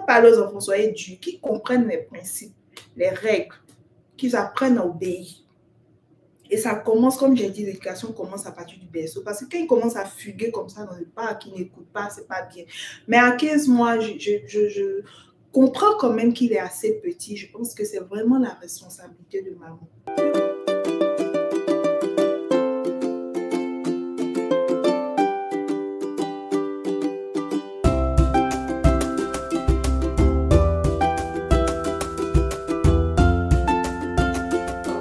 parler aux enfants, soyez durs, qu'ils comprennent les principes, les règles, qu'ils apprennent à obéir. Et ça commence, comme j'ai dit, l'éducation commence à partir du berceau. Parce que quand ils commencent à fuguer comme ça dans le parc, qu'ils n'écoutent pas, c'est pas bien. Mais à 15 mois, je comprends quand même qu'il est assez petit. Je pense que c'est vraiment la responsabilité de maman.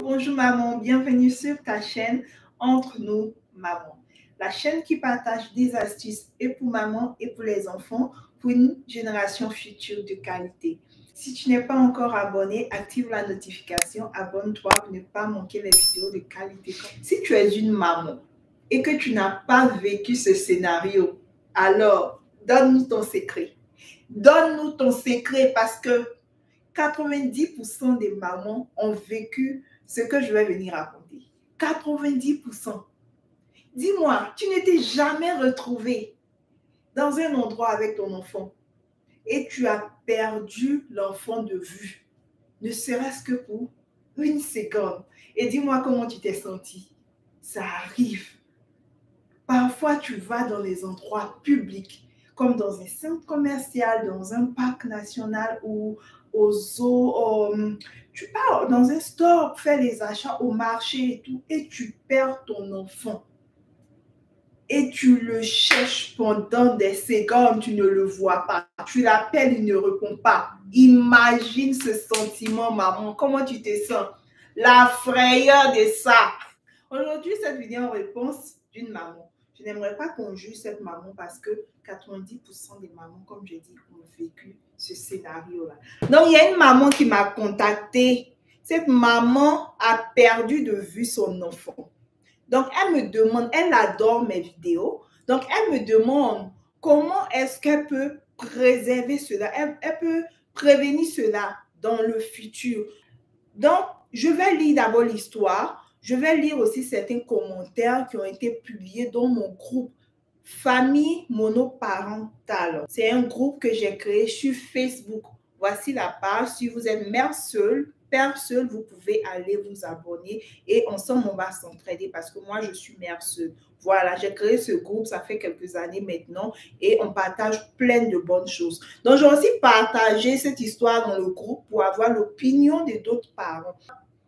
Bonjour maman, bienvenue sur ta chaîne Entre nous maman. La chaîne qui partage des astuces et pour maman et pour les enfants pour une génération future de qualité. Si tu n'es pas encore abonné, active la notification, abonne-toi pour ne pas manquer les vidéos de qualité. Si tu es une maman et que tu n'as pas vécu ce scénario, alors donne-nous ton secret. Donne-nous ton secret parce que 90% des mamans ont vécu ce que je vais venir raconter. 90%. Dis-moi, tu ne t'es jamais retrouvé dans un endroit avec ton enfant et tu as perdu l'enfant de vue, ne serait-ce que pour une seconde. Et dis-moi comment tu t'es senti. Ça arrive. Parfois, tu vas dans les endroits publics, comme dans un centre commercial, dans un parc national ou au zoo, tu pars dans un store, faire les achats au marché et tout, et tu perds ton enfant. Et tu le cherches pendant des secondes, tu ne le vois pas. Tu l'appelles, il ne répond pas. Imagine ce sentiment, maman. Comment tu te sens? La frayeur de ça. Aujourd'hui, cette vidéo en réponse d'une maman. Je n'aimerais pas qu'on juge cette maman parce que 90% des mamans, comme je dis, ont vécu ce scénario-là. Donc, il y a une maman qui m'a contactée. Cette maman a perdu de vue son enfant. Donc, elle me demande, elle adore mes vidéos. Donc, elle me demande comment est-ce qu'elle peut préserver cela. Elle peut prévenir cela dans le futur. Donc, je vais lire d'abord l'histoire. Je vais lire aussi certains commentaires qui ont été publiés dans mon groupe Famille monoparentale. C'est un groupe que j'ai créé sur Facebook. Voici la page. Si vous êtes mère seule, père seul, vous pouvez aller vous abonner et ensemble, on va s'entraider parce que moi, je suis mère seule. Voilà, j'ai créé ce groupe, ça fait quelques années maintenant et on partage plein de bonnes choses. Donc, j'ai aussi partagé cette histoire dans le groupe pour avoir l'opinion de d'autres parents.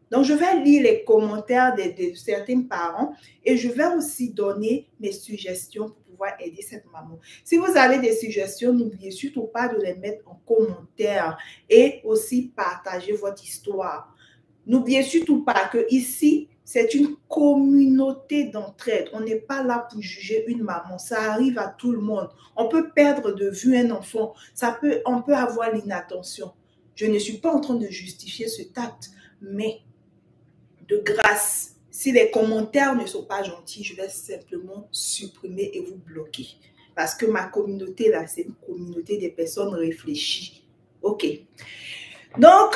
Donc, je vais lire les commentaires de certains parents et je vais aussi donner mes suggestions pour pouvoir aider cette maman. Si vous avez des suggestions, n'oubliez surtout pas de les mettre en commentaire et aussi partager votre histoire. N'oubliez surtout pas que ici, c'est une communauté d'entraide. On n'est pas là pour juger une maman. Ça arrive à tout le monde. On peut perdre de vue un enfant. On peut avoir l'inattention. Je ne suis pas en train de justifier cet acte, mais de grâce, si les commentaires ne sont pas gentils, je vais simplement supprimer et vous bloquer. Parce que ma communauté, là, c'est une communauté des personnes réfléchies. OK. Donc,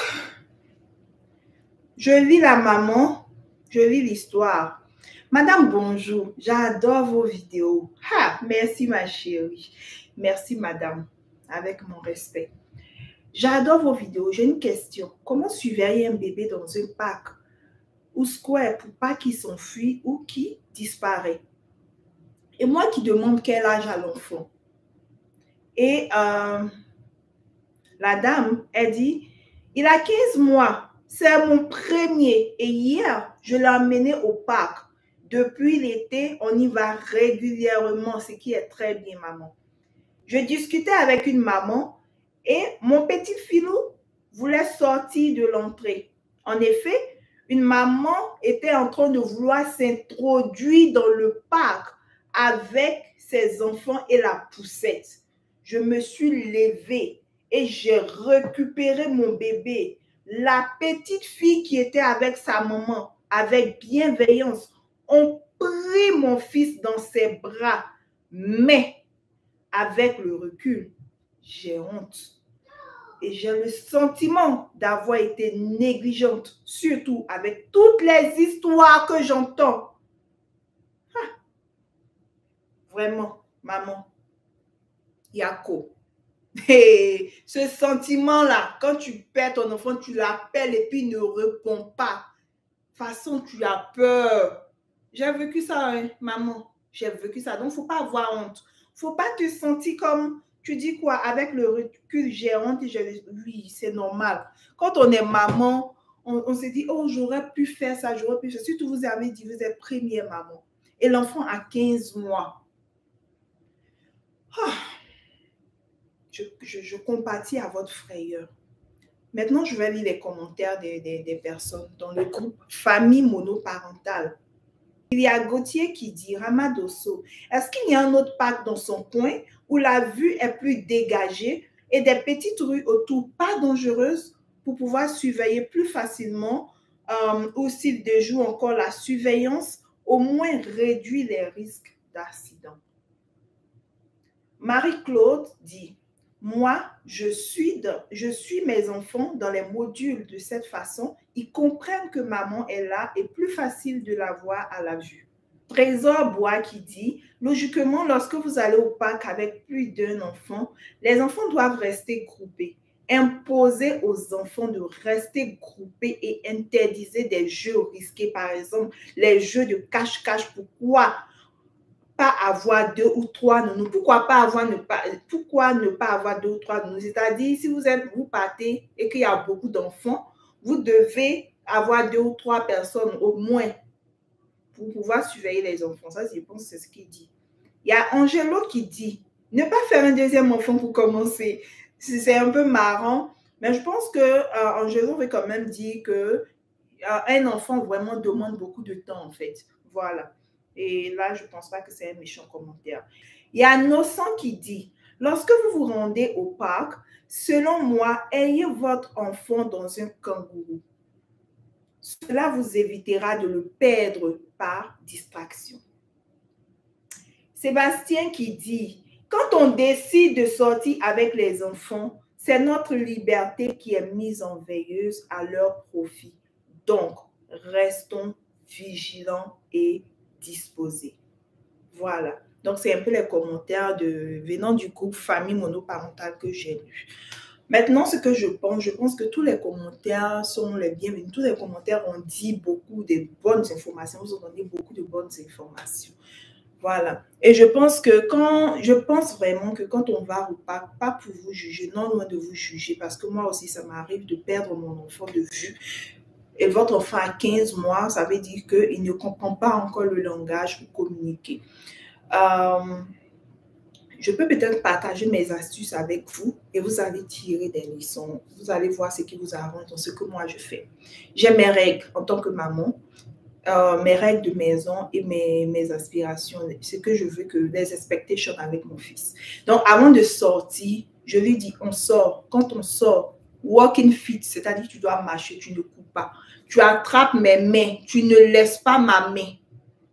je lis la maman, je lis l'histoire. Madame, bonjour, j'adore vos vidéos. Ah, merci ma chérie. Merci madame, avec mon respect. J'adore vos vidéos. J'ai une question. Comment surveiller un bébé dans un parc ou square pour pas qu'il s'enfuit ou qu'il disparaît? Et moi qui demande quel âge a l'enfant. Et la dame, elle dit, il a 15 mois. C'est mon premier. Et hier, je l'ai emmené au parc. Depuis l'été, on y va régulièrement, ce qui est très bien, maman. Je discutais avec une maman et mon petit filou voulait sortir de l'entrée. En effet, une maman était en train de vouloir s'introduire dans le parc avec ses enfants et la poussette. Je me suis levée et j'ai récupéré mon bébé. La petite fille qui était avec sa maman, avec bienveillance, ont pris mon fils dans ses bras. Mais avec le recul, j'ai honte. Et j'ai le sentiment d'avoir été négligente, surtout avec toutes les histoires que j'entends. Vraiment, maman, Yako, Et ce sentiment-là, quand tu perds ton enfant, tu l'appelles et puis il ne répond pas. De toute façon, tu as peur. J'ai vécu ça, hein, maman. J'ai vécu ça. Donc, il ne faut pas avoir honte. Il ne faut pas te sentir comme, tu dis quoi, avec le recul, j'ai honte et oui, c'est normal. Quand on est maman, on se dit, oh, j'aurais pu faire ça, j'aurais pu faire ça. Surtout, vous avez dit, vous êtes première maman. Et l'enfant a 15 mois. Ah, je compatis à votre frayeur. Maintenant, je vais lire les commentaires des personnes dans le groupe Famille monoparentale. Il y a Gauthier qui dit, Ramadosso, est-ce qu'il y a un autre parc dans son coin où la vue est plus dégagée et des petites rues autour pas dangereuses pour pouvoir surveiller plus facilement ou s'il déjoue encore la surveillance, au moins réduit les risques d'accident. Marie-Claude dit, moi, je suis mes enfants dans les modules de cette façon. Ils comprennent que maman est là et plus facile de la voir à la vue. Trésor Bois qui dit, logiquement, lorsque vous allez au parc avec plus d'un enfant, les enfants doivent rester groupés. Imposer aux enfants de rester groupés et interdire des jeux risqués, par exemple, les jeux de cache-cache. Pourquoi pas avoir 2 ou 3 nounous? Pourquoi ne pas avoir 2 ou 3 nounous? C'est-à-dire, si vous partez et qu'il y a beaucoup d'enfants, vous devez avoir 2 ou 3 personnes au moins pour pouvoir surveiller les enfants. Ça, je pense que c'est ce qu'il dit. Il y a Angelo qui dit, ne pas faire un deuxième enfant pour commencer. C'est un peu marrant, mais je pense que Angelo veut quand même dire que un enfant vraiment demande beaucoup de temps, en fait. Voilà. Et là, je ne pense pas que c'est un méchant commentaire. Il y a Innocent qui dit, lorsque vous vous rendez au parc, selon moi, ayez votre enfant dans un kangourou. Cela vous évitera de le perdre par distraction. Sébastien qui dit, quand on décide de sortir avec les enfants, c'est notre liberté qui est mise en veilleuse à leur profit. Donc, restons vigilants et disposés. Voilà. Donc, c'est un peu les commentaires venant du groupe Famille monoparentale que j'ai lu. Maintenant, ce que je pense que tous les commentaires sont les bienvenus. Tous les commentaires ont dit beaucoup de bonnes informations, vous ont donné beaucoup de bonnes informations. Voilà. Et je pense vraiment que quand on va au parc, pas pour vous juger, non loin de vous juger, parce que moi aussi, ça m'arrive de perdre mon enfant de vue. Et votre enfant a 15 mois, ça veut dire qu'il ne comprend pas encore le langage pour communiquer. Je peux peut-être partager mes astuces avec vous et vous allez tirer des leçons. Vous allez voir ce qui vous arrange dans ce que moi je fais. J'ai mes règles en tant que maman, mes règles de maison et mes aspirations, ce que je veux, que les expectations avec mon fils. Donc, avant de sortir, je lui dis, on sort. Quand on sort, walking fit, c'est-à-dire tu dois marcher, tu ne cours pas. Tu attrapes mes mains, tu ne laisses pas ma main.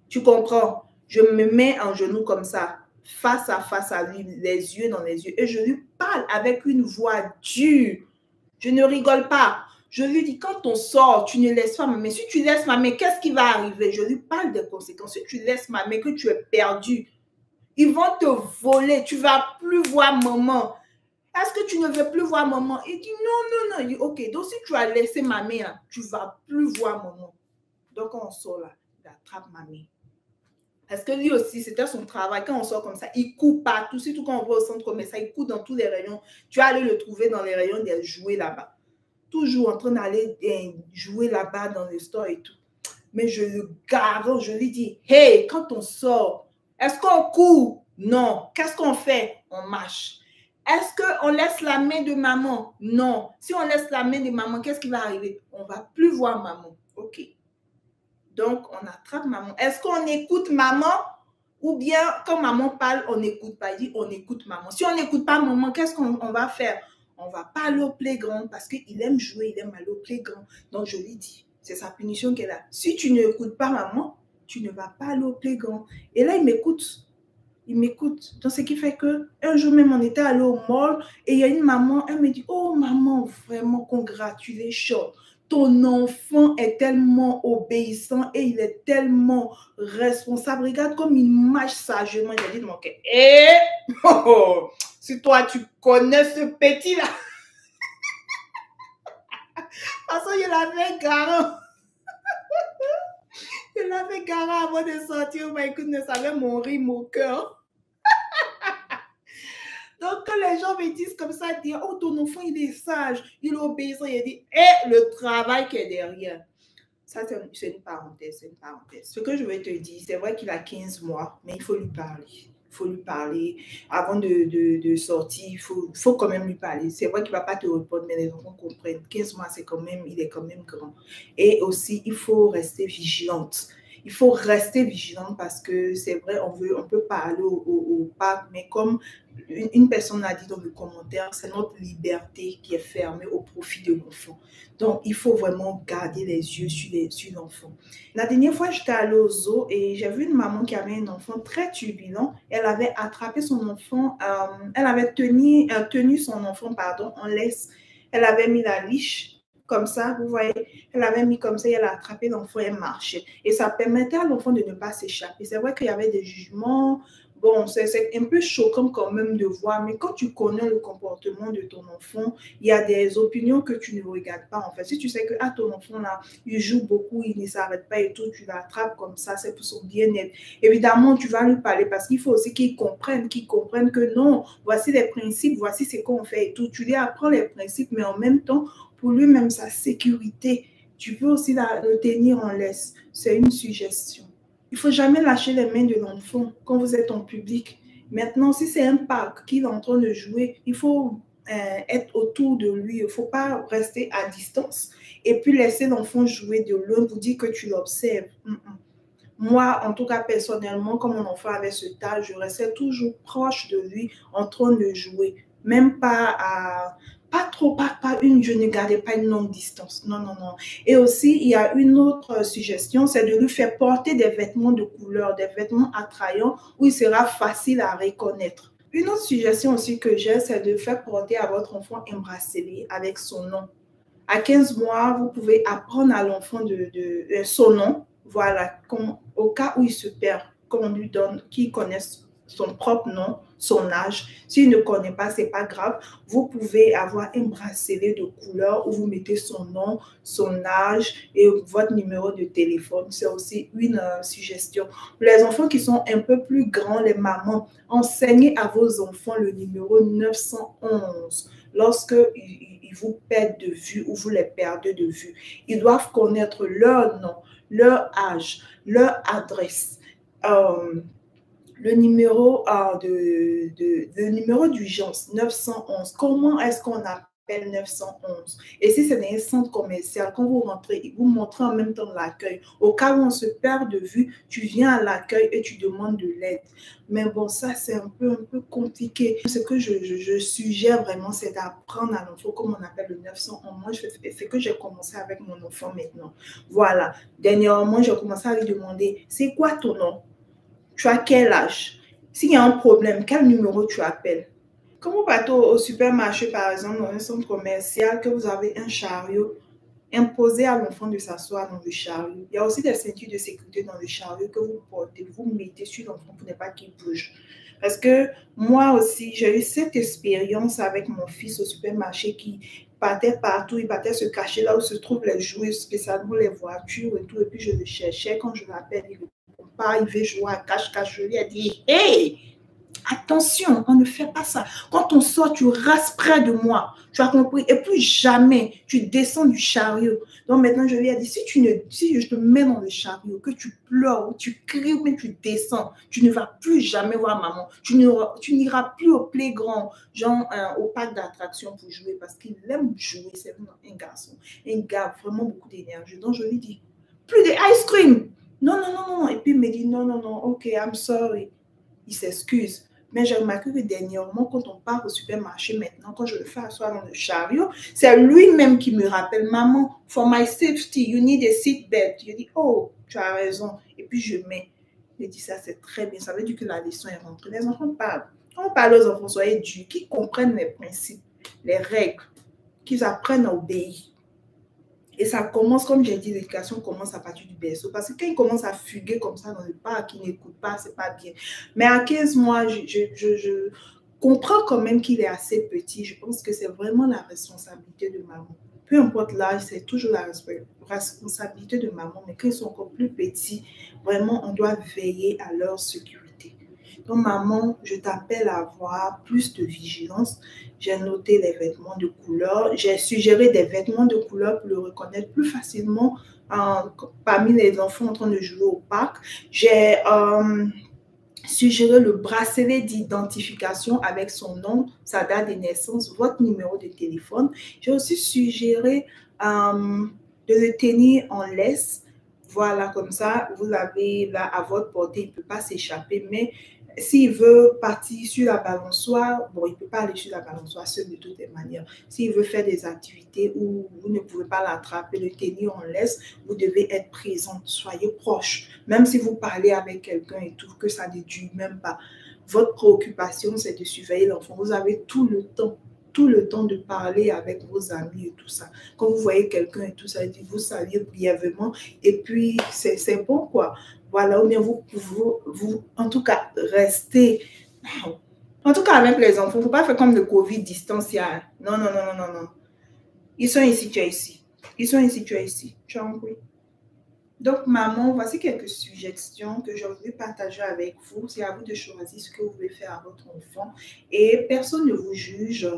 Tu comprends? Je me mets en genou comme ça, face à lui, les yeux dans les yeux, et je lui parle avec une voix dure. Je ne rigole pas. Je lui dis, quand on sort, tu ne laisses pas ma main. Si tu laisses ma main, qu'est-ce qui va arriver? Je lui parle des conséquences. Si tu laisses ma main, que tu es perdu, ils vont te voler. Tu ne vas plus voir maman. Est-ce que tu ne veux plus voir maman? Il dit, non, non, non. Il dit, ok, donc si tu as laissé ma main, là, tu ne vas plus voir maman. Donc, quand on sort là, il attrape ma main. Parce que lui aussi, c'était son travail. Quand on sort comme ça, il court partout. Surtout quand on va au centre commercial, il court dans tous les rayons. Tu vas aller le trouver dans les rayons des jouets là-bas. Toujours en train d'aller jouer là-bas dans le store et tout. Mais je le garde, je lui dis, hey, quand on sort, est-ce qu'on court? Non. Qu'est-ce qu'on fait? On marche. Est-ce qu'on laisse la main de maman? Non. Si on laisse la main de maman, qu'est-ce qui va arriver? On ne va plus voir maman. OK. Donc, on attrape maman. Est-ce qu'on écoute maman? Ou bien, quand maman parle, on n'écoute pas. Il dit, on écoute maman. Si on n'écoute pas maman, qu'est-ce qu'on va faire? On ne va pas aller au playground parce qu'il aime jouer, il aime aller au playground. Donc, je lui dis, c'est sa punition qu'elle a. Si tu n'écoutes pas maman, tu ne vas pas aller au playground. Et là, il m'écoute. Il m'écoute. Donc, ce qui fait qu'un jour même, on était allé au mall et il y a une maman, elle me dit, oh maman, vraiment, congratulations. Ton enfant est tellement obéissant et il est tellement responsable. Regarde comme il marche sagement. J'ai dit de mon cœur, Si toi, tu connais ce petit-là, parce qu'il avait garant. Il avait garant avant de sortir. Mais écoute, ne savait mon rime au cœur. Donc, quand les gens me disent comme ça, dire, oh, ton enfant, il est sage, il obéit, il dit, et le travail qui est derrière. Ça, c'est une parenthèse, c'est une parenthèse. Ce que je vais te dire, c'est vrai qu'il a 15 mois, mais il faut lui parler. Il faut lui parler. Avant de sortir, il faut quand même lui parler. C'est vrai qu'il ne va pas te répondre, mais les enfants comprennent. 15 mois, c'est quand même, il est quand même grand. Et aussi, il faut rester vigilante. Il faut rester vigilante parce que c'est vrai, on peut parler au parc, mais comme une personne a dit dans le commentaire, c'est notre liberté qui est fermée au profit de l'enfant. Donc, il faut vraiment garder les yeux sur l'enfant. La dernière fois, j'étais allée au zoo et j'ai vu une maman qui avait un enfant très turbulent. Elle avait attrapé son enfant, elle avait tenu son enfant, en laisse. Elle avait mis la liche comme ça, vous voyez, elle avait mis comme ça, elle a attrapé l'enfant et marchait. Et ça permettait à l'enfant de ne pas s'échapper. C'est vrai qu'il y avait des jugements. Bon, c'est un peu choquant quand même de voir, mais quand tu connais le comportement de ton enfant, il y a des opinions que tu ne regardes pas en fait. Si tu sais que ton enfant là, il joue beaucoup, il ne s'arrête pas et tout, tu l'attrapes comme ça, c'est pour son bien-être. Évidemment, tu vas lui parler parce qu'il faut aussi qu'il comprenne que non, voici les principes, voici ce qu'on fait et tout. Tu lui apprends les principes, mais en même temps, pour lui-même, sa sécurité, tu peux aussi le tenir en laisse. C'est une suggestion. Il ne faut jamais lâcher les mains de l'enfant quand vous êtes en public. Maintenant, si c'est un parc qu'il est en train de jouer, il faut être autour de lui. Il ne faut pas rester à distance et puis laisser l'enfant jouer de loin pour dire que tu l'observes. Moi, en tout cas, personnellement, quand mon enfant avait ce âge, je restais toujours proche de lui en train de jouer. Même pas à... Pas trop, je ne gardais pas une longue distance. Non, non, non. Et aussi, il y a une autre suggestion, c'est de lui faire porter des vêtements de couleur, des vêtements attrayants où il sera facile à reconnaître. Une autre suggestion aussi que j'ai, c'est de faire porter à votre enfant un bracelet avec son nom. À 15 mois, vous pouvez apprendre à l'enfant son nom, voilà, au cas où il se perd, qu'on lui donne, qu'il connaisse son propre nom, son âge. S'il ne connaît pas, ce n'est pas grave. Vous pouvez avoir un bracelet de couleur où vous mettez son nom, son âge et votre numéro de téléphone. C'est aussi une suggestion. Pour les enfants qui sont un peu plus grands, les mamans, enseignez à vos enfants le numéro 911. Lorsque ils vous perdent de vue ou vous les perdez de vue, ils doivent connaître leur nom, leur âge, leur adresse. Le numéro d'urgence 911. Comment est-ce qu'on appelle 911? Et si c'est dans un centre commercial, quand vous rentrez, vous montrez en même temps l'accueil. Au cas où on se perd de vue, tu viens à l'accueil et tu demandes de l'aide. Mais bon, ça, c'est un peu compliqué. Ce que je suggère vraiment, c'est d'apprendre à l'enfant comment on appelle le 911. Moi, c'est que j'ai commencé avec mon enfant maintenant. Voilà. Dernièrement, j'ai commencé à lui demander, c'est quoi ton nom? Tu as quel âge? S'il y a un problème, quel numéro tu appelles? Quand vous partez au supermarché, par exemple, dans un centre commercial, que vous avez un chariot, imposez à l'enfant de s'asseoir dans le chariot. Il y a aussi des ceintures de sécurité dans le chariot que vous portez, vous mettez sur l'enfant pour ne pas qu'il bouge. Parce que moi aussi, j'ai eu cette expérience avec mon fils au supermarché qui partait partout, il partait se cacher là où se trouvent les jouets, spécialement les voitures et tout. Et puis je le cherchais, quand je l'appelle, il pas, il veut jouer à cache-cache. Je lui ai dit, hey, attention, on ne fait pas ça. Quand on sort, tu restes près de moi. Tu as compris? Et plus jamais, tu descends du chariot. Donc maintenant, je lui ai dit, si je te mets dans le chariot, que tu pleures, ou tu cries, ou même tu descends, tu ne vas plus jamais voir maman. Tu n'iras plus au playground, genre au parc d'attractions pour jouer, parce qu'il aime jouer. C'est un garçon, un gars, vraiment beaucoup d'énergie. Donc je lui dis, plus de ice cream. Non, non, non, non. Et puis il me dit, non, non, non, ok, I'm sorry. Il s'excuse. Mais j'ai remarqué que dernièrement, quand on part au supermarché maintenant, quand je le fais asseoir dans le chariot, c'est lui-même qui me rappelle, maman, for my safety, you need a seat belt. Je dis, oh, tu as raison. Et puis je mets. Il dit, ça c'est très bien. Ça veut dire que la leçon est rentrée. Les enfants parlent. Quand on parle aux enfants, soyez durs, qu'ils comprennent les principes, les règles, qu'ils apprennent à obéir. Et ça commence, comme j'ai dit, l'éducation commence à partir du berceau. Parce que quand il commence à fuguer comme ça dans le parc, il n'écoute pas, c'est pas bien. Mais à 15 mois, comprends quand même qu'il est assez petit. Je pense que c'est vraiment la responsabilité de maman. Peu importe l'âge, c'est toujours la responsabilité de maman, mais quand ils sont encore plus petits, vraiment, on doit veiller à leur sécurité. Donc, maman, je t'appelle à avoir plus de vigilance. J'ai noté les vêtements de couleur. J'ai suggéré des vêtements de couleur pour le reconnaître plus facilement parmi les enfants en train de jouer au parc. J'ai suggérer le bracelet d'identification avec son nom, sa date de naissance, votre numéro de téléphone. J'ai aussi suggéré de le tenir en laisse. Voilà, comme ça, vous l'avez là à votre portée, il ne peut pas s'échapper. Mais s'il veut partir sur la balançoire, bon, il ne peut pas aller sur la balançoire seul de toutes les manières. S'il veut faire des activités où vous ne pouvez pas l'attraper, le tenir en laisse, vous devez être présente, soyez proche. Même si vous parlez avec quelqu'un et tout, que ça ne dure même pas. Votre préoccupation, c'est de surveiller l'enfant. Vous avez tout le temps de parler avec vos amis et tout ça. Quand vous voyez quelqu'un et tout ça, vous saluez brièvement et puis c'est bon quoi. Voilà, ou bien vous en tout cas, restez. En tout cas, avec les enfants, il ne faut pas faire comme le Covid distanciel. Non, non, non, non, non, non. Ils sont ici, tu es ici. Ils sont ici, tu es ici. Tu as compris? Donc, maman, voici quelques suggestions que je voulais partager avec vous. C'est à vous de choisir ce que vous voulez faire à votre enfant. Et personne ne vous juge.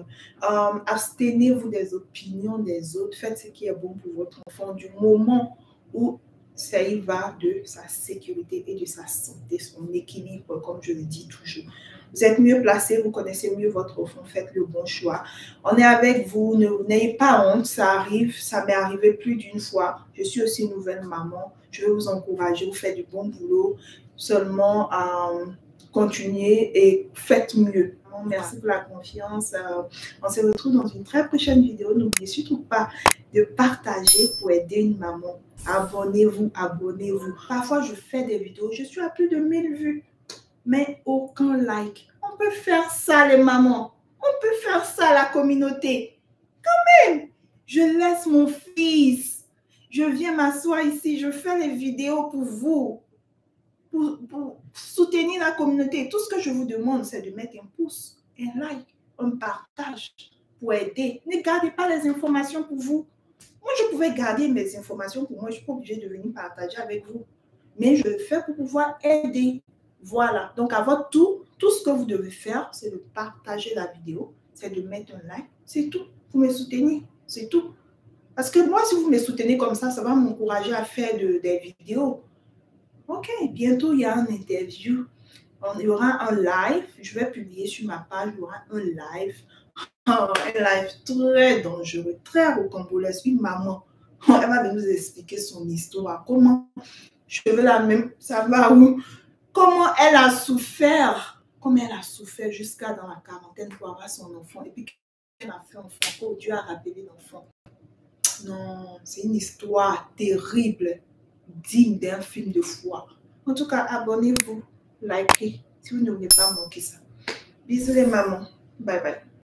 Abstenez-vous des opinions des autres. Faites ce qui est bon pour votre enfant du moment où ça y va de sa sécurité et de sa santé, son équilibre, comme je le dis toujours. Vous êtes mieux placé, vous connaissez mieux votre enfant, faites le bon choix. On est avec vous, n'ayez pas honte, ça arrive, ça m'est arrivé plus d'une fois. Je suis aussi une nouvelle maman, je vais vous encourager, vous faites du bon boulot, seulement continuez et faites mieux. Merci pour la confiance. On se retrouve dans une très prochaine vidéo. N'oubliez surtout pas de partager pour aider une maman. Abonnez-vous, abonnez-vous. Parfois, je fais des vidéos, je suis à plus de 1000 vues. Mais aucun like. On peut faire ça, les mamans. On peut faire ça, la communauté. Quand même, je laisse mon fils. Je viens m'asseoir ici. Je fais les vidéos pour vous. Pour soutenir la communauté. Tout ce que je vous demande, c'est de mettre un pouce, un like, un partage pour aider. Ne gardez pas les informations pour vous. Moi, je pouvais garder mes informations pour moi. Je ne suis pas obligée de venir partager avec vous. Mais je le fais pour pouvoir aider. Voilà, donc à votre tour, tout ce que vous devez faire, c'est de partager la vidéo, c'est de mettre un like, c'est tout, pour me soutenir, c'est tout. Parce que moi, si vous me soutenez comme ça va m'encourager à faire des vidéos. Ok, bientôt il y a un interview, il y aura un live, je vais publier sur ma page, il y aura un live très dangereux, très rocambolesque, une maman, elle va nous expliquer son histoire, comment je veux la même, ça va où? Comment elle a souffert, jusqu'à dans la quarantaine pour avoir son enfant. Et puis, elle a fait enfant, oh, Dieu a rappelé l'enfant. Non, c'est une histoire terrible, digne d'un film de foi. En tout cas, abonnez-vous, likez, si vous ne voulez pas manquer ça. Bisous les mamans. Bye bye.